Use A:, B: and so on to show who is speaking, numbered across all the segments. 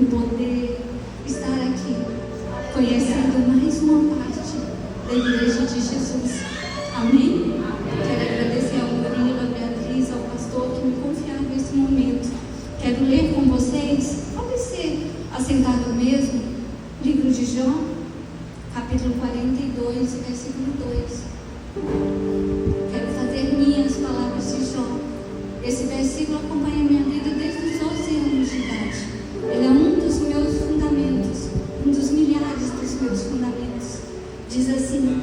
A: em poder estar aqui, conhecendo mais uma parte da Igreja de Jesus. Amém? Quero agradecer ao Murilo, à Beatriz, ao pastor que me confiaram nesse momento. Quero ler com vocês, pode ser assentado mesmo, livro de Jó, capítulo 42, versículo 2. Quero fazer minhas palavras de Jó. Esse versículo acompanha a minha vida desde os 12 anos de idade. Ele é um dos meus fundamentos, um dos milhares dos meus fundamentos. Diz assim: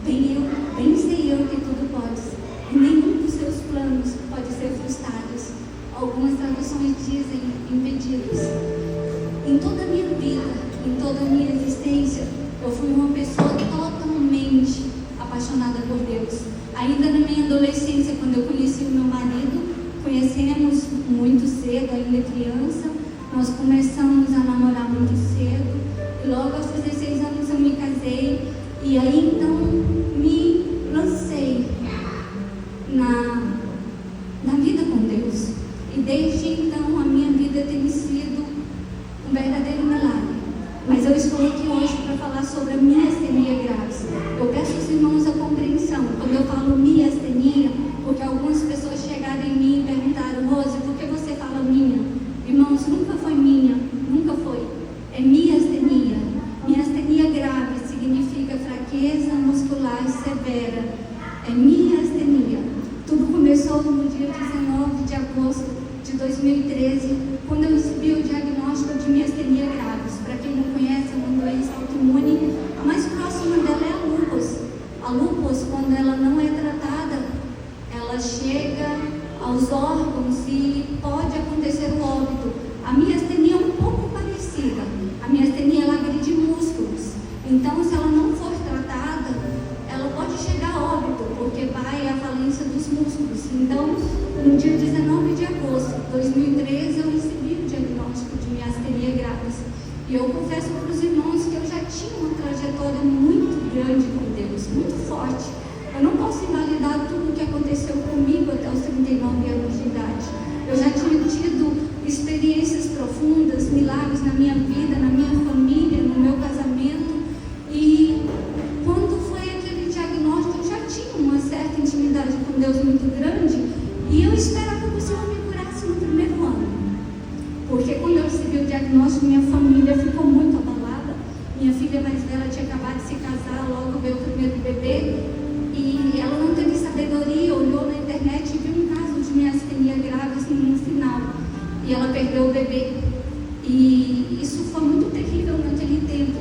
A: bem sei eu que tudo podes, e nenhum dos seus planos pode ser frustrado. Algumas traduções dizem impedidos. Em toda a minha vida, em toda a minha existência, eu fui uma pessoa totalmente apaixonada por Deus. Ainda na minha adolescência, quando eu conheci o meu marido, conhecemos muito cedo, ainda criança, nós começamos a namorar muito cedo, e logo aos 16 anos eu me casei, e aí então me lancei na vida com Deus. E desde então a minha vida tem sido um verdadeiro milagre. Mas eu estou aqui hoje para falar sobre a miastenia graves. Eu peço aos irmãos a compreensão quando eu falo miastenia, porque algumas pessoas chegaram em mim e perguntaram: Rose, por que você fala minha? Irmãos, nunca foi minha, nunca foi. É miastenia. Miastenia grave significa fraqueza muscular severa. É miastenia. Tudo começou no dia 19 de agosto de 2013, quando eu recebi o diagnóstico de miastenia graves. Para quem não conhece, é uma doença autoimune. A mais próxima dela é a lúpus. A lúpus, quando ela não é tratada, ela chega aos órgãos e pode acontecer o óbito. A miastenia é um pouco parecida. A miastenia, ela agride músculos. Então, se ela não for tratada, ela pode chegar a óbito, porque vai à falência dos músculos. Então, no dia 19 de agosto de 2013, eu recebi o diagnóstico de miastenia graves. E eu confesso para os irmãos que eu já tinha uma trajetória muito grande com Deus, muito forte. Eu não posso invalidar tudo o que aconteceu comigo até os 39 anos de idade. Eu já tinha tido experiências profundas, milagres na minha vida, na minha família, no meu casamento. E quando foi aquele diagnóstico, eu já tinha uma certa intimidade com Deus muito grande. E eu esperava que o Senhor me curasse no primeiro ano. Porque quando eu recebi o diagnóstico, minha família ficou muito abalada. Minha filha mais velha tinha acabado de se casar, logo veio o primeiro bebê. E ela não teve sabedoria, olhou na internet e viu um caso de miastenia grave assim, no final. E ela perdeu o bebê. E isso foi muito terrível naquele tempo.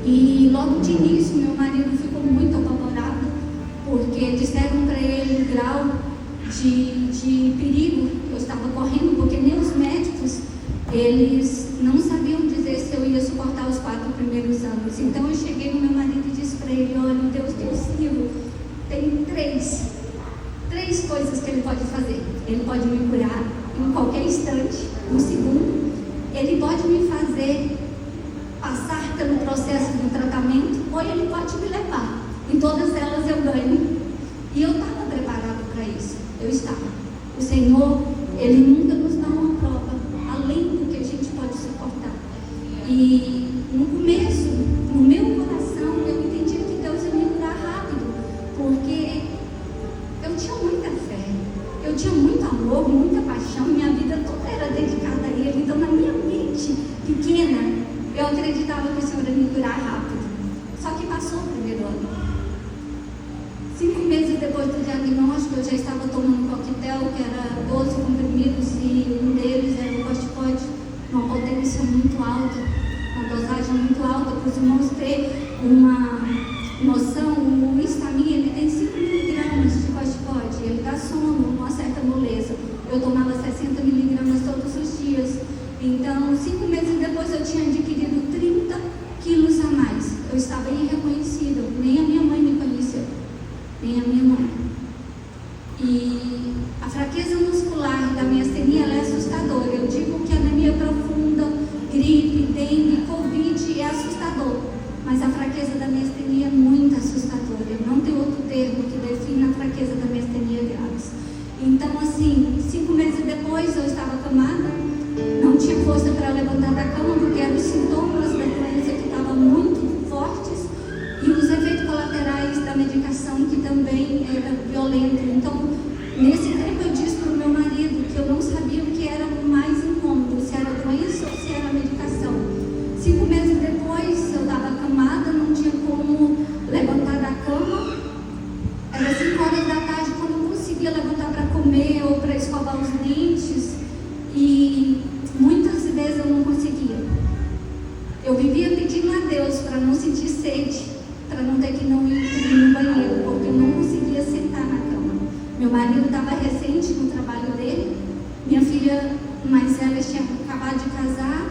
A: E logo de início, meu marido ficou muito apavorado, porque disseram para ele o grau de perigo que eu estava correndo, porque nem os médicos, eles não sabiam dizer se eu ia suportar os 4 primeiros anos. Então eu cheguei no meu marido e disse para ele: olha, Deus que eu sirvo tem três coisas que Ele pode fazer. Ele pode me curar em qualquer instante, um segundo. Ele pode me fazer passar pelo processo do tratamento, ou Ele pode me levar. Em todas elas eu ganho. E eu estava preparado para isso. Eu estava. O Senhor, Ele nunca nos dá uma prova além do que a gente pode suportar. E no começo, no meu coração, eu entendi que Deus ia me curar rápido, porque eu tinha muita fé, eu tinha muito amor, muita paixão, minha vida toda era dedicada a Ele. Então, na minha mente pequena, eu acreditava que o Senhor ia me curar rápido. Só que passou o primeiro ano. 5 meses depois do diagnóstico, eu já estava tomando um coquetel, que era 12 comprimidos, e um deles era o corticoide, uma potência muito alta, uma dosagem muito alta. Para os irmãos terem uma noção, o Histamin, ele tem 5 miligramas de corticoide, ele dá sono, uma certa moleza. Eu tomava 60 miligramas todos os dias. Então, 5 meses depois, eu tinha adquirido 30 quilos a mais. Eu estava irreconhecível, nem a minha mãe me conheceu, nem a minha mãe. E a fraqueza muscular da miastenia, ela é assustadora. Eu digo que anemia profunda, gripe, dengue, covid é assustador, mas a fraqueza da miastenia é muito assustadora. Não tem outro termo que defina a fraqueza da miastenia graves. Então, assim, 5 meses depois eu estava acamada, não tinha tinha força para levantar da cama, porque eram os sintomas da doença que estavam muito fortes e os efeitos colaterais da medicação, que também era violento. Então, nesse tempo eu disse para o meu marido que eu não sabia o que era o mais incômodo, se era a doença ou se era a medicação. 5 meses depois, eu estava acamada, não tinha como levantar da cama. Era 5 horas da tarde, quando eu conseguia levantar para comer ou para escovar os dentes. E muitas vezes eu não conseguia. Eu vivia pedindo a Deus para não sentir sede, para não ter que não ir no banheiro, porque eu não conseguia sentar na cama. Meu marido estava recente no trabalho dele, minha filha mais velha tinha acabado de casar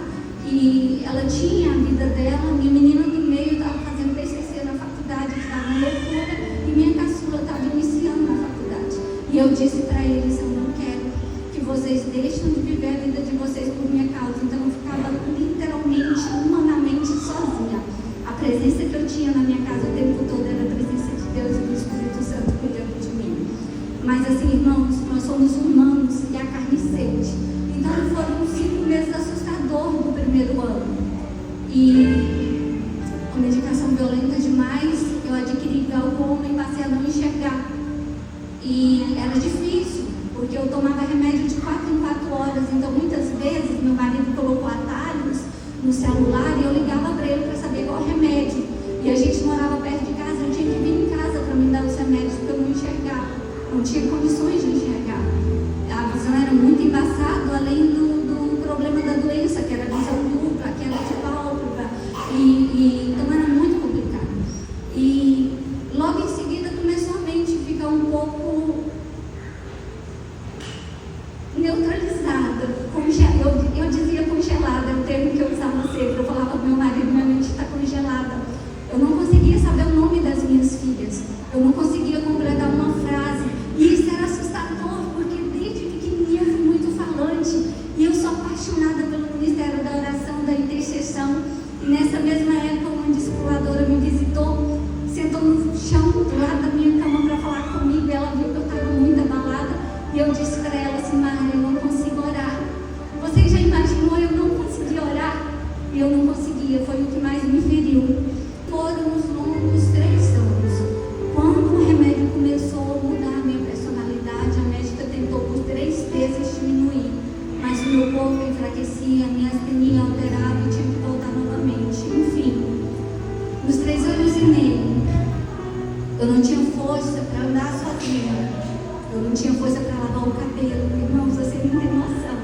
A: e ela tinha a vida dela. Minha menina do meio estava fazendo TCC na faculdade, estava na loucura, e minha caçula estava iniciando na faculdade. E eu disse para eles: eu não quero que vocês deixem de viver a vida de vocês por minha causa. Então eu ficava literalmente, humanamente sozinha. A presença que eu tinha na minha casa o tempo todo era a presença de Deus e do Espírito Santo cuidando de mim. Mas assim, irmãos, nós somos humanos e a carne sente. Então foram 5 meses assustadores do primeiro ano. E com medicação violenta demais, eu adquiri glaucoma e passei a não enxergar. E era difícil, porque eu tomava remédio de 4 em 4 horas. Então muitas vezes meu marido colocou atalhos no celular e eu ligava para ele para saber qual remédio. E a gente morava perto de casa, eu tinha que vir em casa para me dar os remédios, porque eu não enxergava, não tinha condições de enxergar. A visão era muito embaçada, além do problema da doença, que era a visão dupla, que era de pálpebra, então era muito complicado. E logo em seguida começou a mente ficar um pouco neutralizada, eu dizia congelada, é o termo que eu usava sempre. Eu falava para meu marido: minha mente está congelada. Eu não conseguia saber o nome das minhas filhas, eu não conseguia completar uma frase, e isso era assustador, porque desde pequenininha eu fui muito falante, e eu sou apaixonada pelo ministério da oração, da intercessão. E nessa mesma época uma discipuladora me visitou, sentou no chão do lado da minha cama para falar comigo, e ela viu que eu estava muito abalada, e eu disse para ela assim: Mara, eu não consigo orar. Você já imaginou eu não conseguir orar? E eu não conseguia, foi o que mais me feriu. Foram os longos 3 anos. Quando o remédio começou a mudar a minha personalidade, a médica tentou por 3 vezes diminuir, mas o meu corpo enfraquecia, a minha astenia alterava e tinha que voltar novamente. Enfim, nos 3 anos e meio, eu não tinha força para andar sozinha, eu não tinha força para lavar o cabelo. Irmãos, você não tem noção,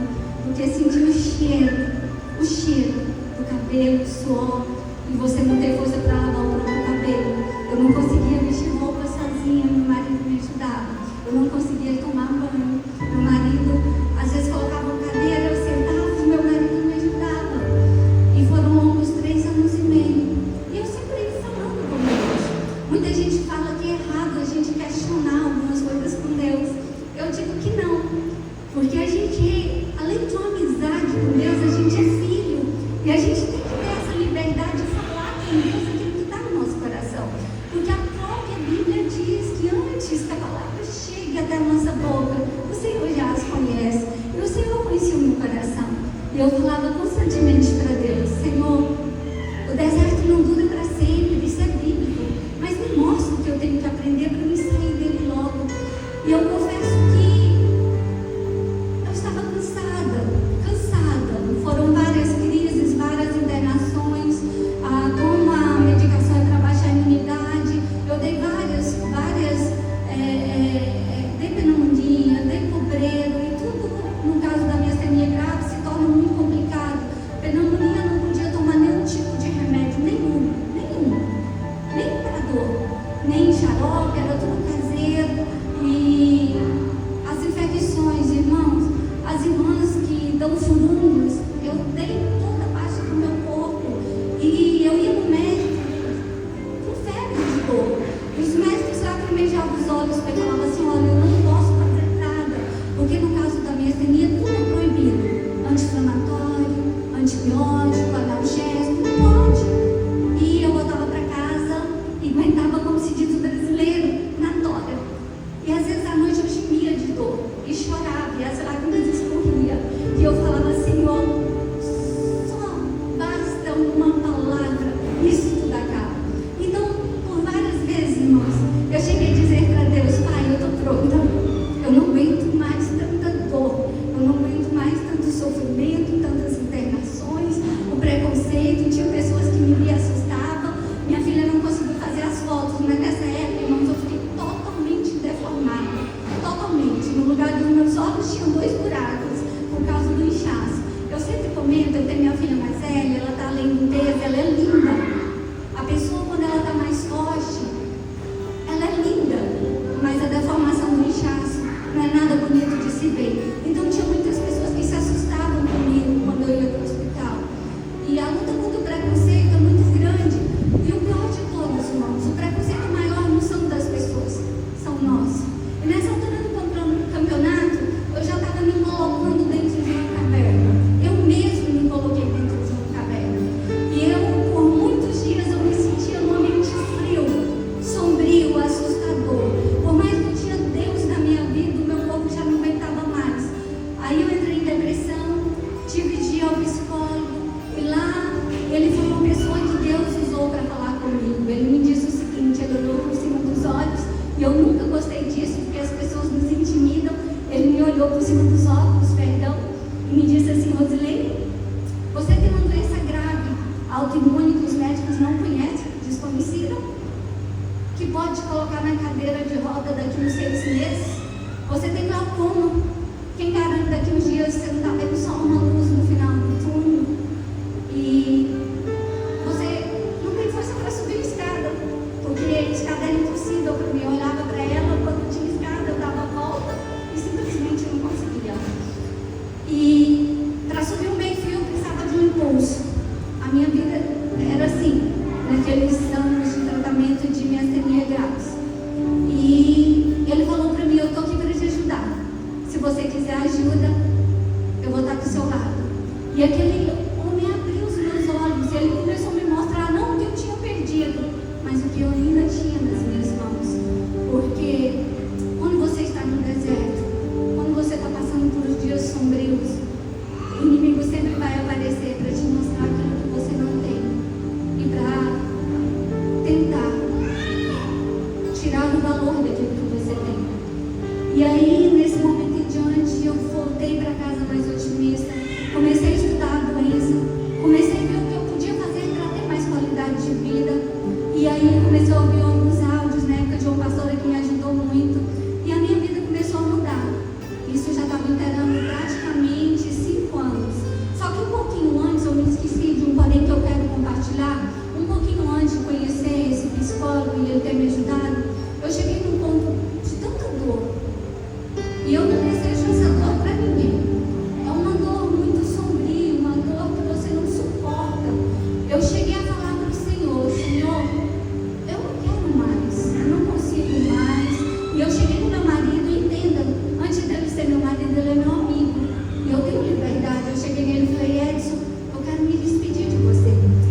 A: porque sentir o cheiro do cabelo, o suor, e você não tem força para lavar o próprio cabelo. Eu não conseguia vestir roupa sozinha, meu marido me ajudava. Eu não conseguia tomar banho, meu marido às vezes colocava uma cadeira, eu sentava e meu marido me ajudava. E foram longos 3 anos e meio. E eu sempre ia falando com Deus. Muita gente fala que é errado a gente questionar algumas coisas com Deus. Eu digo que não, porque a gente, além de uma amizade com Deus, a gente é filho, e a gente tem que ter essa liberdade de falar com Deus aquilo que está no nosso coração, porque a própria Bíblia diz que antes que a palavra chegue até a nossa boca, o Senhor já as conhece, e o Senhor conhecia o meu coração. E eu falava constantemente para Deus: Senhor, o deserto não dura para sempre, isso é bíblico, mas me mostra o que eu tenho que aprender para me sair dele logo. E eu confesso que eu estava cansada. Foram várias crises, várias internações, como a medicação é para baixar a imunidade. Eu dei várias, dei pneumonia, dei cobreiro, e tudo, no caso da minha astenia grave, se torna muito complicado. Pneumonia, não podia tomar nenhum tipo de remédio, nenhum, nem para dor, nem xarope, era tudo caseiro. E as infecções, irmãos, as irmãs que dão furúnculos, eu dei toda a parte do meu corpo, e eu ia no médico com febre de dor. Os médicos lacrimejavam os olhos e falavam assim: olha, eu não posso fazer nada, porque no caso da minha astenia tudo é proibido, anti-inflamatório, antibiótico, analgésico, não pode. E eu voltava para casa e aguentava, como se diz o brasileiro, na tora. E às vezes à noite eu gemia de dor e chorava, e as lágrimas escorriam, e eu falava: Senhor, que pode te colocar na cadeira de roda daqui uns 6 meses. Você tem glaucoma. Quem garante daqui uns dias você não está vendo só uma luz no final do túnel? E você não tem força para subir a escada, porque a escada era impossível para mim. Eu olhava para ela, quando tinha escada, eu dava a volta e simplesmente não conseguia. E para subir um meio-fio eu precisava de um impulso. A minha vida era assim, naqueles anos de tratamento de miastenia graves. E ele falou para mim: eu estou aqui para te ajudar. Se você quiser ajuda, eu vou estar do seu lado. E aquele homem abriu os meus olhos e ele começou a me mostrar não o que eu tinha perdido, mas o que eu ainda tinha nas minhas mãos. Porque quando você está no deserto, quando você está passando por dias sombrios, o inimigo sempre vai aparecer para te mostrar aquilo que você não tem e para tentar tirar o valor daquilo que você tem. E aí, nesse momento em diante, eu voltei para casa mais otimista, comecei a estudar a doença, comecei a ver o que eu podia fazer para ter mais qualidade de vida. E aí comecei a ouvir alguns áudios na época de uma pastora que me ajudou muito, e a minha vida começou a mudar. Isso já estava inteirando praticamente 5 anos. Só que um pouquinho antes, eu me esqueci de um porém que eu quero compartilhar. Um pouquinho antes de conhecer esse psicólogo e ele ter me ajudado, eu cheguei num ponto de tanta dor. E eu não desejo essa dor para ninguém. É uma dor muito sombria, uma dor que você não suporta. Eu cheguei a falar para o Senhor: Senhor, eu não quero mais, eu não consigo mais. E eu cheguei no meu marido, entenda, antes dele ser meu marido, ele é meu amigo. E eu tenho liberdade. Eu cheguei nele e falei: Edson, eu quero me despedir de você.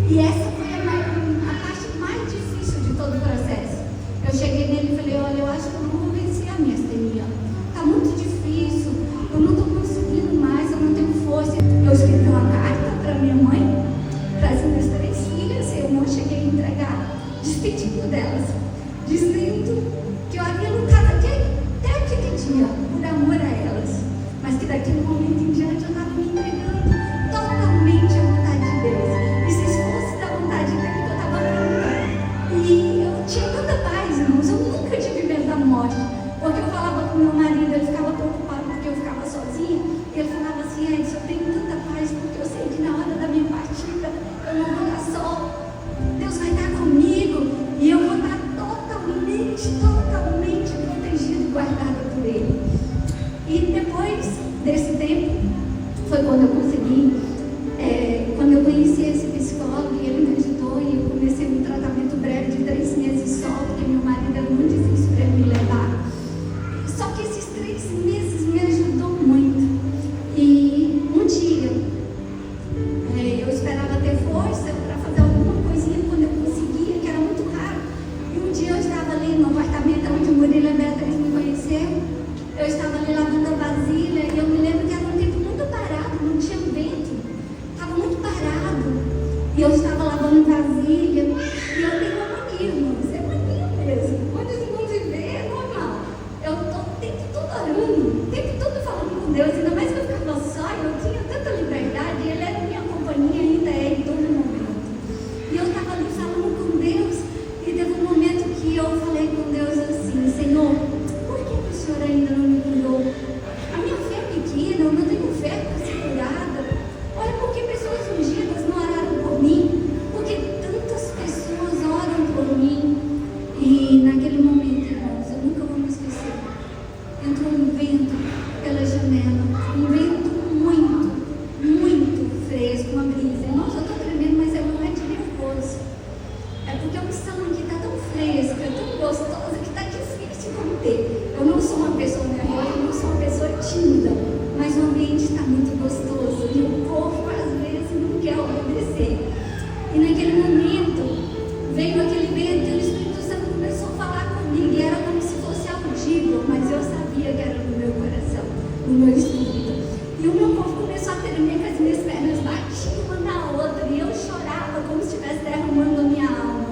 A: E essa foi a parte mais difícil de todo o processo. Eu cheguei nele e falei: olha, eu acho que eu não vou vencer a minha astenia. Está muito difícil, eu não estou conseguindo mais, eu não tenho força. Eu escrevi uma carta para minha mãe, para as minhas 3 filhas, eu não cheguei a entregar, despedindo delas, dizendo que eu havia lutado até aquele dia por amor a elas, mas que daquele momento em diante eu estava me entregando totalmente à vontade de Deus. E se fosse da vontade dele, eu estava pronta. E eu tinha tanta paz, irmãos, eu nunca tive medo da morte. Porque eu falava com meu marido, ele ficava preocupado porque eu ficava sozinha. E ele falava assim: Edson, eu tenho tanta paz porque eu sei que na hora da minha partida eu não vou estar só. Deus vai estar comigo e eu vou estar totalmente protegido e guardado por Ele. E depois desse tempo, foi quando eu consegui, quando eu conheci esse psicólogo e ele me ajudou e eu comecei um tratamento breve de 3 meses só, porque meu marido era muito difícil para me levar. Só que esses 3 meses me ajudou muito. E um dia, eu esperava ter força para fazer alguma coisinha quando eu conseguia, que era muito raro. E um dia eu estava ali no apartamento onde Murilo e Beatriz me conheceram. Eu estava ali lavando a vasilha e eu me lembro que era um tempo muito parado, não tinha vento. Estava muito parado. E eu estava lavando vasilha. E eu tenho uma mania, irmãos, é mania mesmo. Quando os irmãos me veem, é normal. Eu estou o tempo todo orando, o tempo todo falando com Deus. Ainda mais que eu ficava só, eu tinha tanta liberdade. E Ele era minha companhia, ainda é em todo momento. E eu estava ali falando com Deus. E teve um momento que eu falei com Deus assim: Senhor, por que o Senhor ainda não me curou? A minha fé é pequena, eu não tenho fé para ser curada. Olha, por que pessoas ungidas não oraram por mim? Porque tantas pessoas oram por mim. E naquele momento, irmãos, eu nunca vou me esquecer. Entrou um vento pela janela, um vento muito fresco, uma brisa. Irmãos, eu estou tremendo, mas não é de nervoso. É porque a unção aqui está tão fresca, tão gostosa, que está difícil de conter. Eu não sou uma pessoa nervosa, eu não sou uma pessoa tímida, mas o ambiente está muito gostoso e o corpo às vezes não quer obedecer. E naquele momento veio aquele vento e o Espírito Santo começou a falar comigo, e era como se fosse audível, mas eu sabia que era no meu coração, no meu espírito. E o meu corpo começou a tremer, com as minhas pernas batiam uma na outra, e eu chorava como se estivesse derramando a minha alma.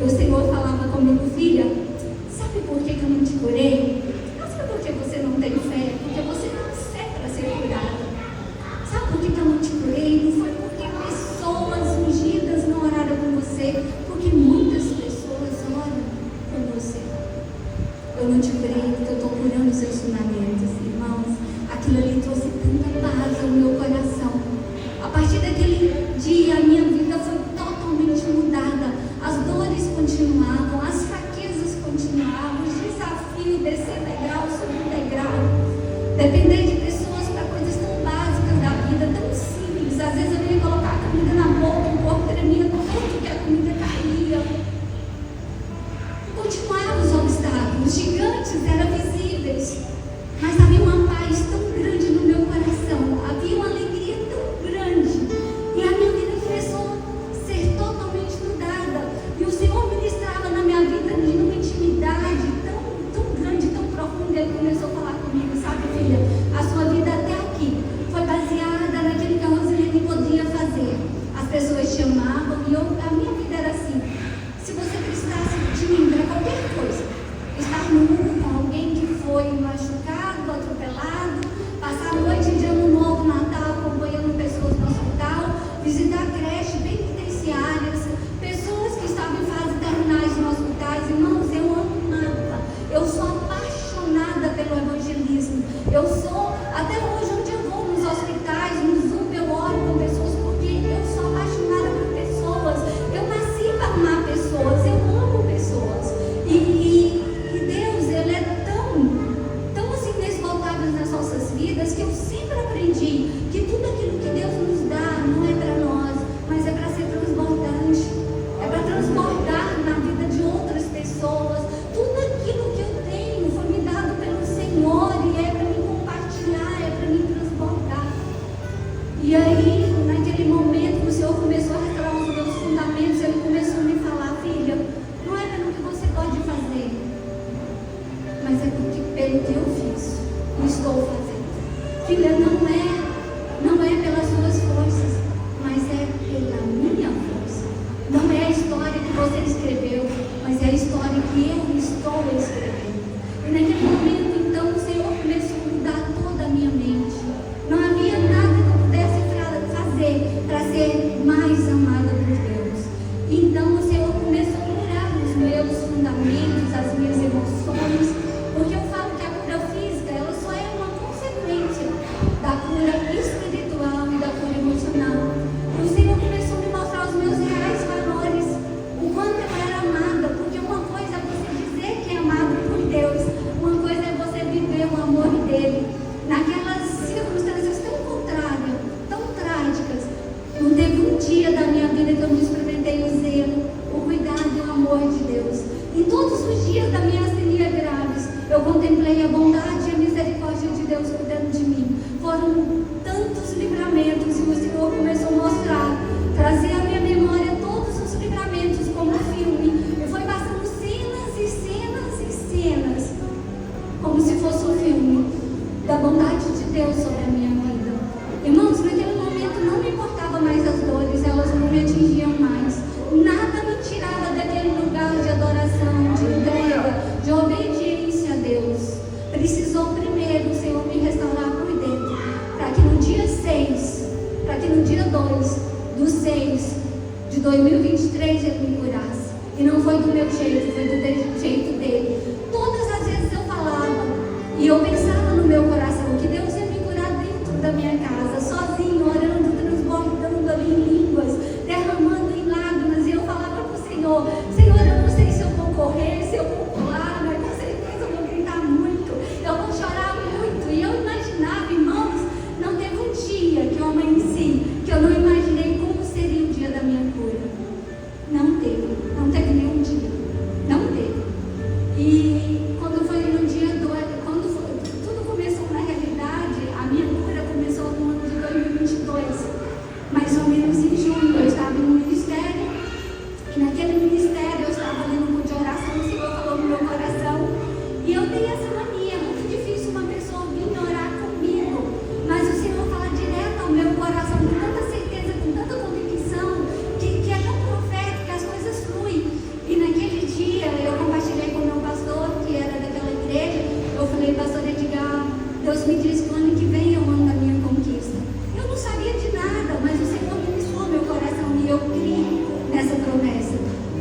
A: E o Senhor falava comigo: filha, sabe por que eu não te curei? Não sabe por que você não tem fé? Porque você não tem fé para ser curada. Sabe por que eu não te curei? Não foi porque pessoas ungidas não oraram por você, porque muitas pessoas oram por você. que tudo aquilo que Deus nos dá não é para nós, mas é para ser transbordante, é para transbordar na vida de outras pessoas. Tudo aquilo que eu tenho foi me dado pelo Senhor e é para me compartilhar, é para me transbordar. E aí, naquele momento, o Senhor começou a restaurar os meus fundamentos. Ele começou a me falar: filha, não é pelo que você pode fazer, mas é pelo que eu fiz e estou fazendo. Filha, não é pelas suas forças, mas é pela minha força. Não é a história que você escreveu, mas é a história que eu estou escrevendo. E naquele momento, então, o Senhor começou a mudar toda a minha mente. Não havia nada que eu pudesse fazer para ser mais amada por Deus. Então, o Senhor começou a curar os meus fundamentos, as minhas emoções, porque eu falo que a cura física, ela só é uma consequência da cura espiritual e da cura emocional. O Senhor começou a me mostrar os meus reais valores, o quanto eu era amada, porque uma coisa é você dizer que é amado por Deus, uma coisa é você viver o amor dele. Naquelas circunstâncias tão contrárias, tão trágicas, não teve um dia da minha vida que eu não experimentei o zelo, o cuidado e o amor de Deus. Em todos os dias da minha astenia graves, eu contemplei a bondade e a misericórdia de Deus cuidando de mim. Foram tantos livramentos e o Senhor começou a mostrar, trazer à minha memória todos os livramentos como um filme. E foi passando cenas e cenas e cenas, como se fosse um filme da bondade de Deus sobre a minha vida. Irmãos, naquele momento não me importava mais as dores, elas não me atingiam mais. Nada me tirava daquele lugar de adoração, de entrega, de obediência a Deus. Precisou primeiro o Senhor me restaurar por dentro, para que no dia 6, para que no dia 2 do 6 de 2023 Ele me curasse. E não foi do meu jeito, foi do jeito dele. Todas as vezes eu falava e eu pensava no meu coração que Deus ia me curar dentro da minha casa, sozinho, orando, transbordando ali em línguas, derramando em lágrimas. E eu falava para o Senhor: Senhor, eu não sei se eu vou correr, se eu vou pular, mas com certeza eu vou gritar muito, eu vou chorar muito. E eu imaginava, irmãos, não teve um dia que eu amanheci que eu não imaginei como seria o dia da minha cura. Não teve nenhum dia, não teve. E quando foi no dia 2, tudo começou na realidade, a minha cura começou no ano de 2022, mais ou menos em junho. Eu estava no ministério, e naquele ministério eu estava ali no culto de oração, o Senhor falou no meu coração, e eu tenho essa mania, é muito difícil uma pessoa vir orar comigo, mas o Senhor fala direto ao meu coração, com tanta certeza, com tanta convicção, que é tão profético, que as coisas fluem. E naquele dia eu compartilhei com o meu pastor, que era daquela igreja. Eu falei: pastor Edgar, Deus me disse que o ano que vem é o ano da minha conquista. Eu não sabia de nada, mas o Senhor ministrou meu coração e eu criei nessa promessa.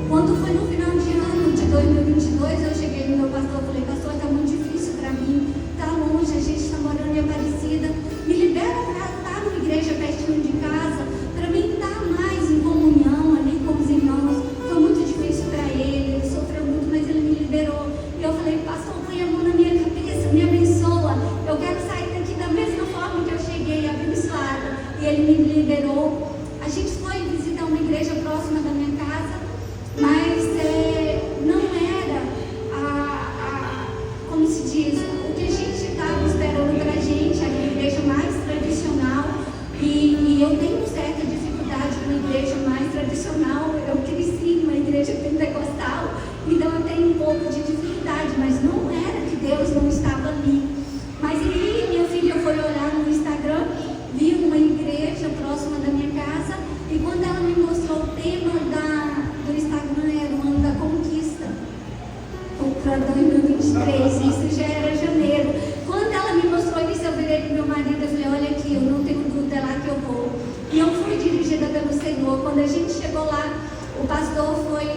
A: Quando foi no final de ano de 2022, eu cheguei no meu pastor e falei: pastor, está muito difícil para mim, está longe, a gente está morando em Aparecida, me libera para estar numa igreja pertinho de casa, para mim estar mais em comunhão ali com os irmãos. Foi muito difícil para ele sofreu muito, mas ele me liberou. E eu falei: pastor, põe a mão na minha cabeça, me abençoa, eu quero sair daqui da mesma forma que eu cheguei, abençoada. E ele me liberou. A gente foi visitar uma igreja próxima da minha casa, mas não era como se diz, o que a gente estava esperando para a gente, a igreja mais tradicional. E eu tenho certa dificuldade com a igreja mais tradicional. Eu cresci numa igreja pentecostal, então eu tenho um pouco de dificuldade, mas não era que Deus não estava ali. Mas aí minha filha foi olhar no Instagram, viu uma igreja próxima da minha casa, e quando ela me mostrou o tema do Instagram, era o ano da conquista, para 2023, isso já era janeiro. Quando ela me mostrou isso, eu virei para o meu marido e falei: olha aqui, eu não tenho dúvida, é lá que eu vou. E eu fui dirigida pelo Senhor. Quando a gente chegou lá, o pastor foi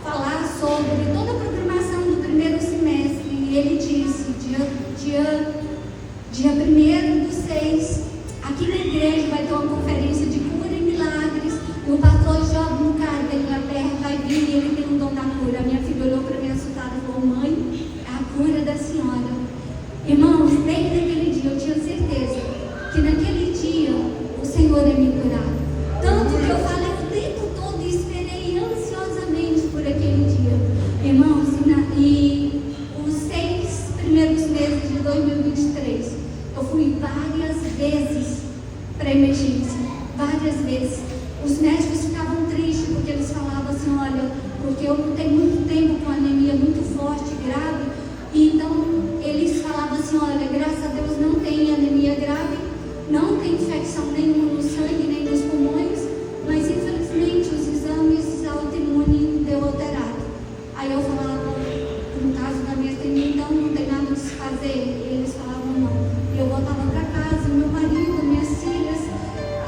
A: falar sobre toda a programação do primeiro semestre, e ele disse: dia 1º do 6, aqui na igreja vai ter uma conferência de cura e milagres, e o pastor Job, um cara da Inglaterra, vai vir e ele tem um dom da cura. A minha filha olhou para mim assustada e falou: mãe, é a cura da senhora. Irmãos, desde aquele dia eu tinha certeza para emergência, várias vezes. Os médicos ficavam tristes porque eles falavam assim, olha, porque eu não tenho muito tempo com anemia muito forte, grave, e então eles falavam assim, olha, graças a Deus não tem anemia grave, não tem infecção nenhuma no sangue, nem nos pulmões, mas infelizmente os exames autoimunes deu alterado. Aí eu falava, no caso da minha astenia, então não tem nada de se fazer. E eles falavam não. E eu voltava para casa, meu marido, minhas filhas.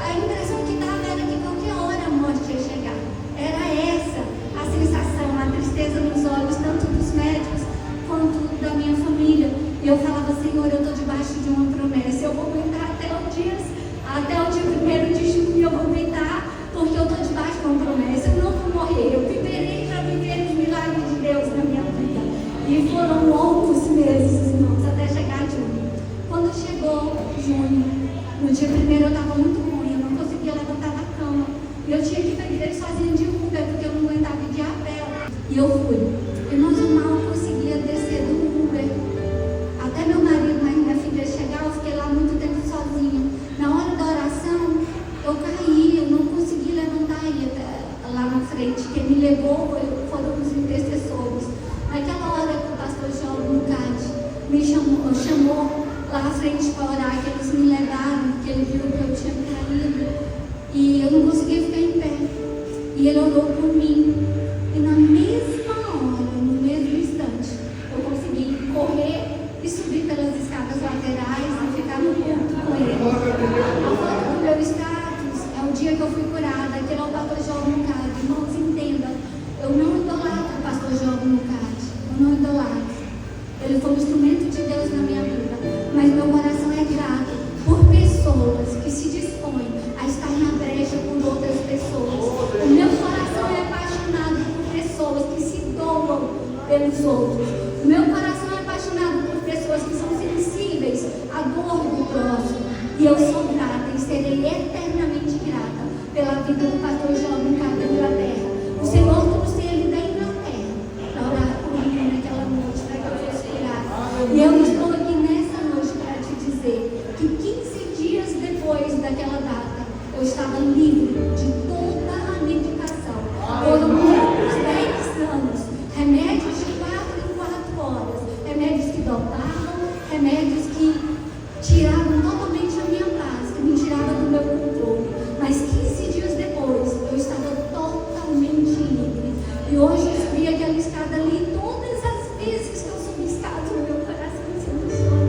A: A impressão que dava era que qualquer hora a morte ia chegar. Era essa a sensação, a tristeza nos olhos, tanto dos médicos quanto da minha família. E eu falava, Senhor, eu estou debaixo de uma promessa. Eu vou aguentar até o dia 1º de junho, eu vou aguentar, porque eu estou debaixo de uma promessa. Eu não vou morrer, eu viverei para viver os milagres de Deus na minha vida. E foram longos meses, irmãos, até chegar junho. Quando chegou junho, no dia 1º eu estava muito ruim, eu não conseguia levantar da cama. E eu tinha que ir para a igreja sozinha de Uber, porque eu não aguentava ir a pé. E eu fui. Irmãos, eu mal conseguia descer do Uber. Até meu marido e minha filha chegar, eu fiquei lá muito tempo sozinha. Na hora da oração, eu caí, eu não consegui levantar e lá na frente. Quem me levou foram os intercessores. Naquela hora que o pastor João Lucati me chamou lá à frente para orar, que eles me levaram, que ele viu que eu tinha caído. E eu não conseguia ficar em pé. E ele orou por mim. E na mesma hora, no mesmo instante, eu consegui correr e subir pelas escadas laterais e ficar no culto com ele. A foto do meu status é o dia que eu fui curada, aquele é o pastor João Lucati. Irmãos, entenda, eu não idolatro o pastor João Lucati, eu não idolatro. Ele foi um instrumento de Deus na minha vida, mas meu coração é grato por pessoas que se dispõem a estar na brecha por outras pessoas. O meu coração é apaixonado por pessoas que se doam pelos outros. O meu coração é apaixonado por pessoas que são sensíveis à dor do próximo. E eu sou grata e serei eternamente grata pela vida do pastor João Lucati da Inglaterra. O Senhor trouxe ele da Inglaterra para orar por mim naquela noite, para que eu fosse curada. E eu estou aqui nessa noite para te dizer que 15 dias depois daquela data, eu estava livre de toda a medicação. Foram muitos 10 anos, remédios de 4 em 4 horas, remédios que dopavam, remédios que tiravam totalmente a minha paz, que me tiravam do meu controle. Mas 15 dias depois, eu estava totalmente livre. E hoje eu subi aquela escada ali, todas as vezes que eu subi a escada, o meu coração se emociona.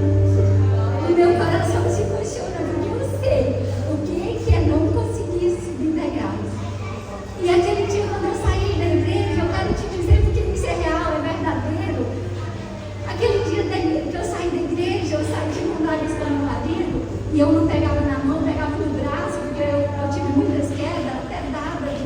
A: O meu coração se emociona, porque eu sei o que é não conseguir subir degraus. E aquele dia, quando eu saí da igreja, eu quero te dizer, porque isso é real, é verdadeiro. Aquele dia que eu saí da igreja, eu saí de mão dadas com meu marido, e eu não pegava na mão, pegava no braço, porque eu tive muitas quedas, até dada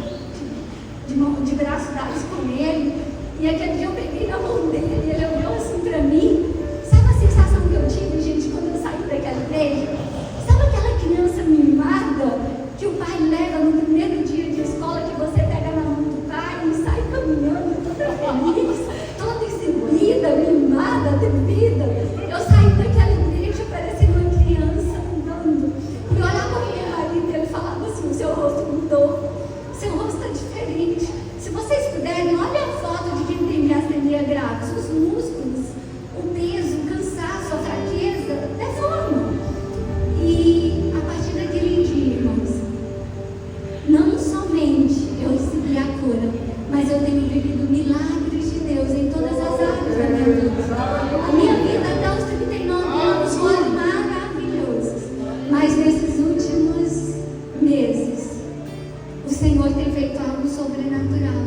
A: de braço dados com ele. E aquele dia eu peguei na mão dele, e ele olhou assim pra mim. Sabe a sensação que eu tive, gente, quando eu saí daquela igreja? Sabe aquela criança mimada que o pai leva no primeiro dia de escola, que você pega na mão do pai e sai caminhando toda feliz, toda exibida, mimada, devida? Eu saí daquela igreja parecendo uma criança andando. E eu olhava para o meu marido e ele falava assim, o seu rosto mudou, seu rosto está diferente. Se vocês puderem, olha a foto de quem tem miastenia grave, os músculos, o peso, o cansaço, a fraqueza, deformam. E a partir daquele dia, irmãos, não somente eu recebi a cura, mas eu tenho vivido milagres de Deus em todas as áreas da minha vida. A minha vida até os 39 anos foi maravilhosa, mas nesses últimos meses, o Senhor tem feito algo sobrenatural.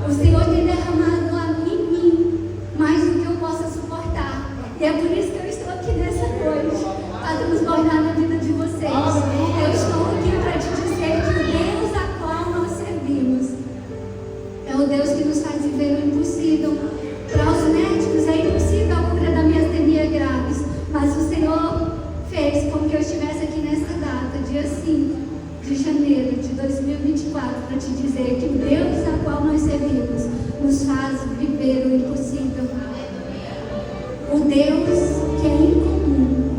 A: O Senhor tem derramado em mim mais do que eu possa suportar. E é por isso que eu estou aqui nessa noite, para transbordar na vida de vocês. Eu estou aqui para te dizer que o Deus a qual nós servimos é o Deus que nos faz viver o impossível. Para os médicos é impossível a cura da miastenia graves, mas o Senhor fez com que eu estivesse aqui nessa data, dia 5 de janeiro de 2024, para te dizer que o Deus a qual nós servimos nos faz viver o impossível. O Deus que é incomum,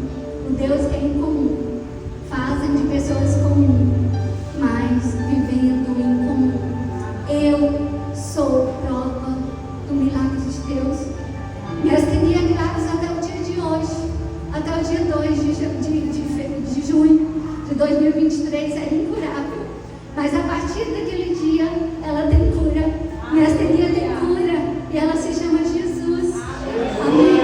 A: o Deus que é incomum, fazem de pessoas com de 2023 era incurável. Mas a partir daquele dia, ela tem cura. Minha astenia tem cura. E ela se chama Jesus. Amém?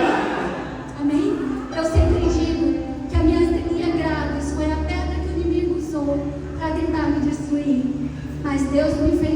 A: Amém? Eu sempre digo que a minha astenia graves foi a pedra que o inimigo usou para tentar me destruir. Mas Deus me fez